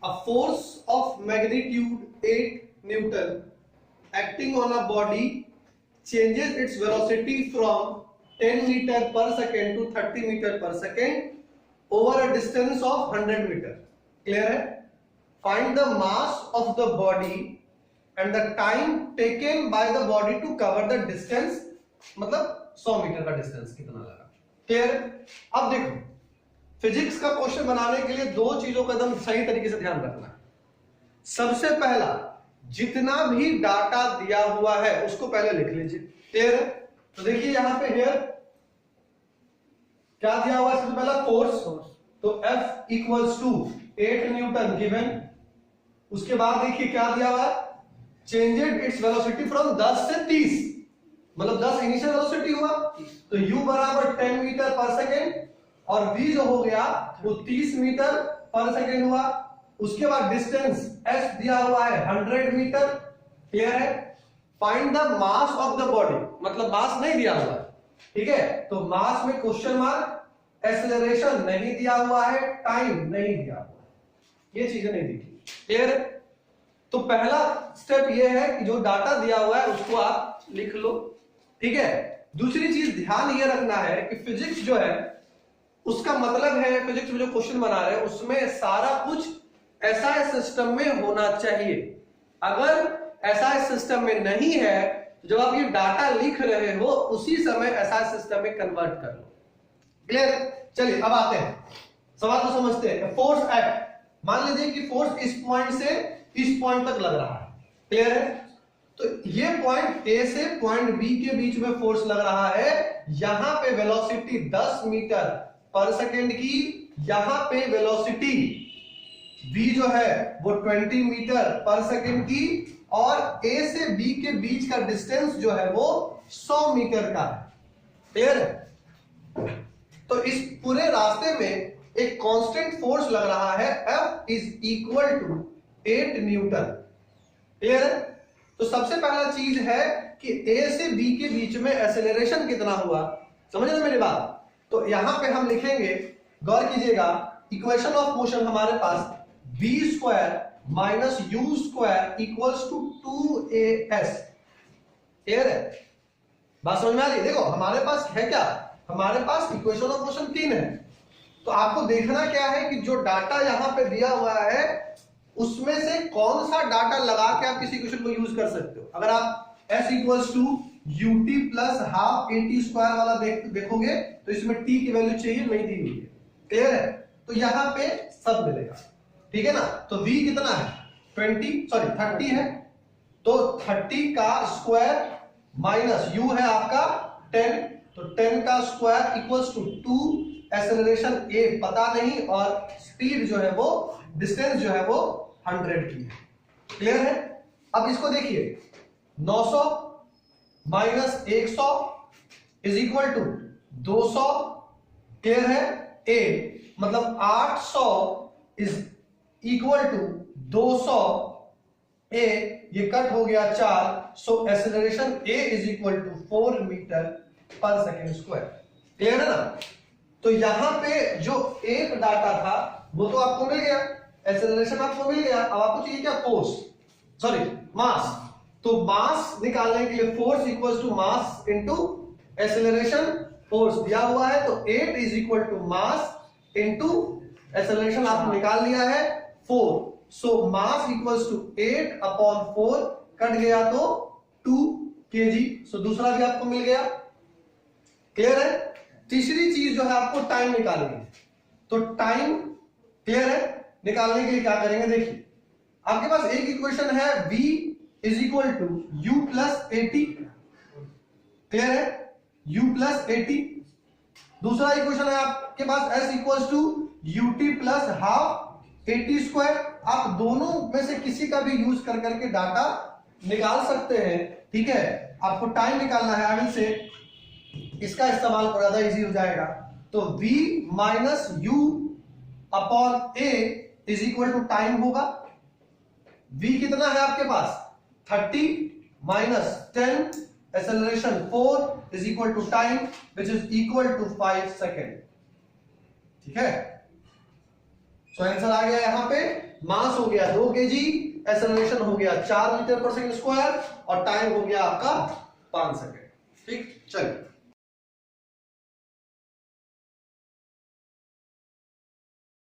A force of magnitude 8 Newton acting on a body changes its velocity from 10 meter per second to 30 meter per second over a distance of 100 meter. Clear है? Find the mass of the body and the time taken by the body to cover the distance. मतलब 100 metre का distance कितना लगा. Clear? अब देखो, physics का question बनाने के लिए दो चीजों का एकदम सही तरीके से ध्यान रखना है. सबसे पहला, जितना भी डाटा दिया हुआ है उसको पहले लिख लीजिए. क्लियर है? तो देखिए यहां पे हियर क्या दिया हुआ है. सबसे पहला फोर्स, तो F equals to 8 newton given. उसके बाद देखिए क्या दिया हुआ है, चेंजेड इट्स वेलोसिटी फ्रॉम 10 से 30, मतलब 10 इनिशियल वेलोसिटी हुआ, तो u बराबर 10 मीटर पर सेकेंड और v जो हो गया वो 30 मीटर पर सेकेंड हुआ. उसके बाद डिस्टेंस s दिया हुआ है 100 मीटर. क्लियर है? Find the mass of the body, मतलब मास नहीं दिया हुआ है. ठीक है, तो मास में क्वेश्चन मार्क, एक्सेलरेशन नहीं दिया हुआ है, टाइम नहीं दिया हुआ है, ये चीजें नहीं दिखी. क्लियर है? तो पहला स्टेप ये है कि जो डाटा दिया हुआ है उसको आप लिख लो. ठीक है. दूसरी चीज ध्यान ये रखना है कि फिजिक्स जो है उसका मतलब है, फिजिक्स में जो क्वेश्चन बना रहे हैं उसमें सारा कुछ एसआई सिस्टम में होना चाहिए. अगर एसआई सिस्टम में नहीं है तो जब आप ये डाटा लिख रहे हो उसी समय एसआई सिस्टम में कन्वर्ट कर लो. क्लियर? चलिए अब आते हैं, सवाल को समझते हैं. फोर्स एक्ट, मान लीजिए कि फोर्स इस पॉइंट से इस पॉइंट तक लग रहा है. क्लियर है? तो ये पॉइंट ए से पॉइंट बी के बीच में फोर्स लग रहा है. यहां पे वेलोसिटी 10 मीटर पर सेकेंड की, यहां पे वेलोसिटी v जो है वो 20 मीटर पर सेकेंड की, और a से b के बीच का डिस्टेंस जो है वो 100 मीटर का है. क्लियर है? तो इस पूरे रास्ते में एक कांस्टेंट फोर्स लग रहा है, F is equal to 8 newton. Clear है? तो सबसे पहला चीज है कि A से B के बीच में एक्सेलरेशन कितना हुआ. समझ रहे मेरी बात? तो यहां पे हम लिखेंगे, गौर कीजिएगा, इक्वेशन ऑफ मोशन हमारे पास v square minus u square equals to 2as. Clear है? बात समझ में आ रही? देखो हमारे पास है क्या, हमारे पास इक्वेशन ऑफ मोशन 3 है. तो आपको देखना क्या है कि जो डाटा यहां पे दिया हुआ है उसमें से कौन सा डाटा लगा के आप किसी इक्वेशन को यूज कर सकते हो. अगर आप s equals to ut plus half at square वाला देखोगे तो इसमें t की वैल्यू चाहिए, नहीं दी हुई है. क्लियर है? तो यहां पे सब मिलेगा. ठीक है ना? तो v कितना है, 30 है, तो 30 का स्क्वायर माइनस u है आपका 10, तो 10 का square equals to 2. Acceleration a पता नहीं और स्पीड जो है वो, डिस्टेंस जो है वो 100 की है. क्लियर है? अब इसको देखिए, 900 minus 100 is equal to 200. Clear है? a मतलब 800 इज इक्वल टू 200 a, ये कट हो गया 4, so acceleration a is equal to 4 meter per second square. Clear है ना? तो यहां पे जो एक डाटा था वो तो आपको मिल गया, एक्सेलरेशन आपको मिल गया. अब आपको चाहिए क्या, फोर्स, सॉरी मास. तो मास निकालने के लिए force equals to mass into acceleration. Force दिया हुआ है तो 8 is equal to mass into acceleration आपने निकाल लिया है 4. So mass equals to 8 upon 4, cut गया तो 2 kg. सो दूसरा भी आपको मिल गया. क्लियर है? तीसरी चीज जो है आपको टाइम निकालनी है. तो टाइम, क्लियर है, निकालने के लिए क्या करेंगे, देखिए आपके पास एक इक्वेशन है v is equal to u plus 80. Clear है? u plus 80. दूसरा इक्वेशन है आपके पास s equals to ut plus half 80 square. आप दोनों में से किसी का भी यूज कर करके डाटा निकाल सकते हैं. ठीक है? आपको टाइम निकालना है, आई विल से इसका इस्तेमाल ज्यादा इजी हो जाएगा. तो v minus u upon a is equal to time होगा. v कितना है आपके पास, 30 minus 10, acceleration 4 is equal to time which is equal to 5 second. ठीक है? सो आंसर आ गया यहाँ पे, मास हो गया 2 kg, एक्सेलरेशन हो गया 4 मीटर पर सेकंड स्क्वायर और टाइम हो गया आपका 5 सेकंड। ठीक, चलिए